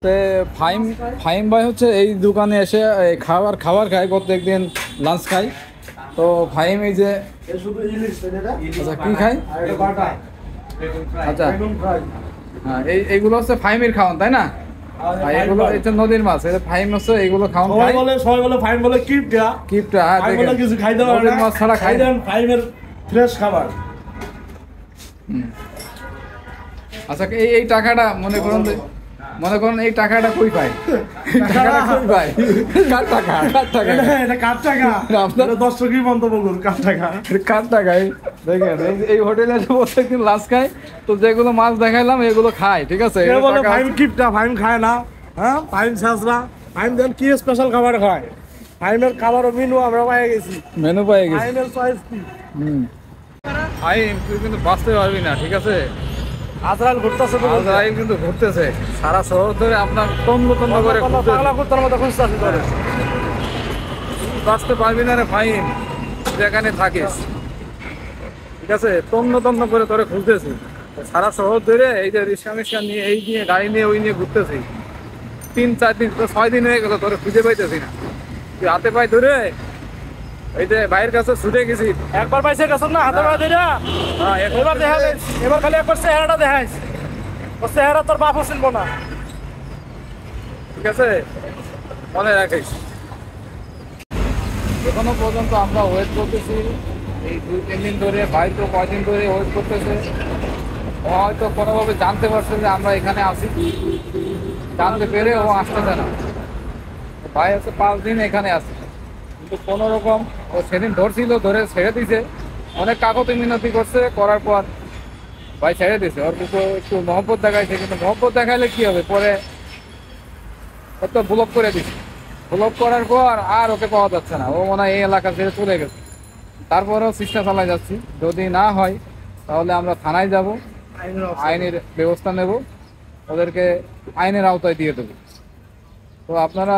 ফাইম ফাইম ভাই হচ্ছে এই দোকানে এসে খাবার খায়, প্রত্যেকদিন লাঞ্চ খাই। তো ফাইম এই যে আচ্ছা কি খাই, আচ্ছা হ্যাঁ এইগুলো হচ্ছে ফাইমের খাওয়ান, তাই না? এগুলো হচ্ছে নদীর মাছ, ফাইম হচ্ছে এইগুলো খাওয়ান। সবাই বলে ফাইম বলে কিপটা কিপটা, হ্যাঁ কিছু খাই দেওয়া নদীর মাছ ছাড়া খাই দেন ফাইমের ফ্রেশ খাবার। আচ্ছা এই টাকাটা মনে করুন এই টাকাটা কই পাই? টাকাটা কই পাই? কার টাকা? এটা কার টাকা? আপনারা দর্শকই মন্তব্য করুন, কার টাকা? কার টাকায়? দেখেন এই হোটেলে এসে প্রত্যেকদিন লাঞ্চ খাই, তো যেগুলো মাছ দেখাইলাম এগুলো খাই, ঠিক আছে? বলে ফাইম কিপটা, ফাইম খায় না, হ্যাঁ ফাইম ছাঁচরা। ফাইম দেন কি স্পেশাল খাবার খায়? ফাইমের খাবারও মেনু আমরা পেয়ে গেছি, মেনু পেয়ে গেছি। ফাইমের চয়েস কি? ফাইম তুই কিন্তু বাঁচতে পারবি না, ঠিক আছে? আজরাইল ঘুরতেছে, আজরাইল কিন্তু ঘুরতেছে সারা শহর ধরে, আপনার তন্ন করে পাগলা কুত্তার মতো খুঁজতেছে ধরে। বাঁচতে পারবি না রে ফাইম, যেখানে থাকিস, ঠিক আছে? তন্ন করে তোরে খুঁজতেছি সারা শহর ধরে। এই যে রিক্সা নিয়ে, এই নিয়ে গাড়ি নিয়ে ওই নিয়ে ঘুরতেছি, 3-4 দিন 6 দিন হয়ে গেল, তোরে খুঁজে পাইতেছি না। তুই হাতে পায়ে ধরে এই যে ভাইয়ের কাছে ছুটে গেছি। একবার পাইছে গেছেন না হাতে পায়ে ধরে? হ্যাঁ এবার দেখালে, এবার খালি একবার চেহারাটা দেখাইস, ও চেহারা তোর বাপও চিনবো না, ঠিক আছে? মনে রাখিস। এখনো পর্যন্ত আমরা ওয়েট করতেছি এই 2-3 দিন ধরে, ভাই তো কয়দিন ধরে ওয়েট করতেছে। ও হয়তো কোনোভাবে জানতে পারছে যে আমরা এখানে আছি, জানতে পেরে ও আসতেছে না। ভাই হচ্ছে 5 দিন এখানে আছে, কিন্তু কোনো রকম ও সেদিন ধরছিল, ধরে ছেড়ে দিছে। অনেক কাকতি মিনতি করছে, করার পর ভাই ছেড়ে দিছে। ওর কিন্তু একটু মহব্বত দেখাইছে, কিন্তু মহব্বত দেখাইলে কি হবে, পরে ওর তো ব্লক করে দিছে। ব্লক করার পর আর ওকে পাওয়া যাচ্ছে না, ও মনে হয় এই এলাকা ছেড়ে চলে গেছে। তারপরেও চেষ্টা চালাই যাচ্ছি, যদি না হয় তাহলে আমরা থানায় যাব, আইনের ব্যবস্থা নেব, ওদেরকে আইনের আওতায় দিয়ে দেবো। তো আপনারা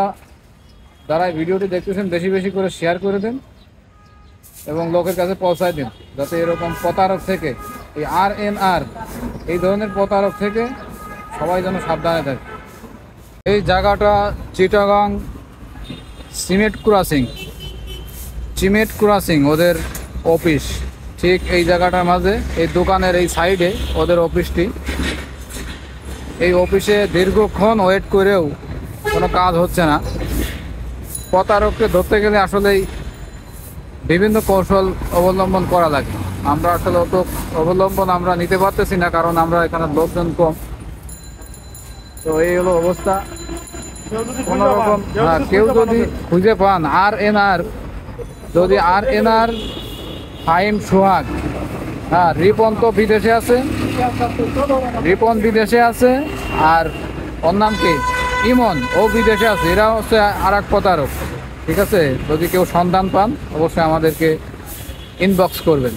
যারা ভিডিওটি দেখতেছেন বেশি করে শেয়ার করে দেন এবং লোকের কাছে পৌঁছায় দিন, যাতে এরকম প্রতারক থেকে, এই RNR এই ধরনের প্রতারক থেকে সবাই যেন সাবধানে থাকে। এই জায়গাটা চিটাগাং চিমেট ক্রসিং ওদের অফিস, ঠিক এই জায়গাটার মাঝে, এই দোকানের এই সাইডে ওদের অফিসটি। এই অফিসে দীর্ঘক্ষণ ওয়েট করেও কোনো কাজ হচ্ছে না। প্রতারককে ধরতে গেলে আসলেই বিভিন্ন কৌশল অবলম্বন করা লাগে। আমরা আসলে অত অবলম্বন আমরা নিতে পারতেছি না, কারণ আমরা এখানে লোকজন কম। তো এই হলো অবস্থা। কোনো রকম কেউ যদি খুঁজে পান RNR, যদি RNR ফাইম সোহাগ, হ্যাঁ রিপন তো বিদেশে আছে, রিপন বিদেশে আছে, আর ওর নাম কি ইমন, ও বিদেশে আছে। এরা হচ্ছে আর এক প্রতারক, ঠিক আছে? যদি কেউ সন্ধান পান অবশ্যই আমাদেরকে ইনবক্স করবেন।